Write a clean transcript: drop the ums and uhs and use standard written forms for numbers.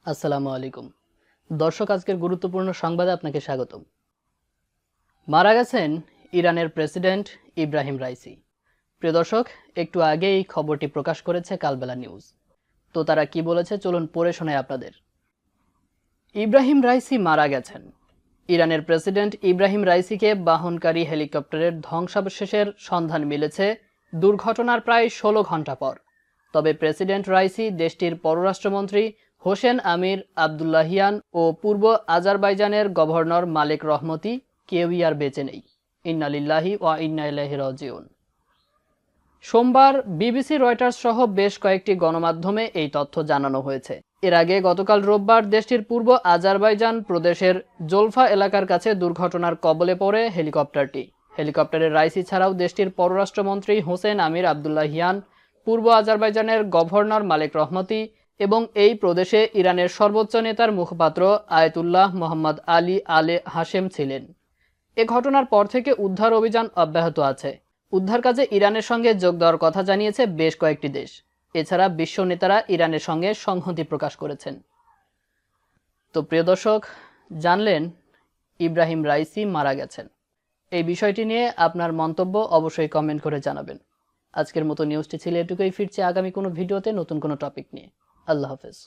আসসালামু আলাইকুম দর্শক, আজকের গুরুত্বপূর্ণ সংবাদে আপনাকে স্বাগতম। মারা গেছেন ইরানের প্রেসিডেন্ট ইব্রাহিম রাইসি। প্রিয় দর্শক, একটু আগে এই খবরটি প্রকাশ করেছে কালবেলা নিউজ। তো তারা কি বলেছে চলুন পড়ে শোনাই আপনাদের। ইব্রাহিম রাইসি মারা গেছেন। ইরানের প্রেসিডেন্ট ইব্রাহিম রাইসিকে বহনকারী হেলিকপ্টারের ধ্বংসাবশেষের সন্ধান মিলেছে দুর্ঘটনার প্রায় ১৬ ঘন্টা পর। তবে প্রেসিডেন্ট রাইসি, দেশটির পররাষ্ট্রমন্ত্রী হোসেন আমির আবদুল্লাহিয়ান ও পূর্ব আজারবাইজানের গভর্নর মালেক রহমতি কেউই আর বেঁচে নেই। ইন্না লিল্লাহি ওয়া ইন্না ইলাইহি রাজিউন। সোমবার বিবিসি, রয়টার্স সহ বেশ কয়েকটি গণমাধ্যমে এই তথ্য জানানো হয়েছে। এর আগে গতকাল রোববার দেশটির পূর্ব আজারবাইজান প্রদেশের জোলফা এলাকার কাছে দুর্ঘটনার কবলে পড়ে হেলিকপ্টারটি। হেলিকপ্টারের রাইসি ছাড়াও দেশটির পররাষ্ট্রমন্ত্রী হোসেন আমির আবদুল্লাহিয়ান, পূর্ব আজারবাইজানের গভর্নর মালেক রহমতি এবং এই প্রদেশে ইরানের সর্বোচ্চ নেতার মুখপাত্র আয়াতুল্লাহ মোহাম্মদ আলী আলে হাশেম ছিলেন। এ ঘটনার পর থেকে উদ্ধার অভিযান অব্যাহত আছে। উদ্ধার কাজে ইরানের সঙ্গে যোগ দেওয়ার কথা জানিয়েছে বেশ কয়েকটি দেশ। এছাড়া বিশ্ব নেতারা ইরানের সঙ্গে সংহতি প্রকাশ করেছেন। তো প্রিয় দর্শক, জানলেন ইব্রাহিম রাইসি মারা গেছেন। এই বিষয়টি নিয়ে আপনার মন্তব্য অবশ্যই কমেন্ট করে জানাবেন। আজকের মতো নিউজটি ছিল এটুকুই। ফিরছে আগামী কোনো ভিডিওতে নতুন কোনো টপিক নিয়ে। আল্লাহ হাফেজ।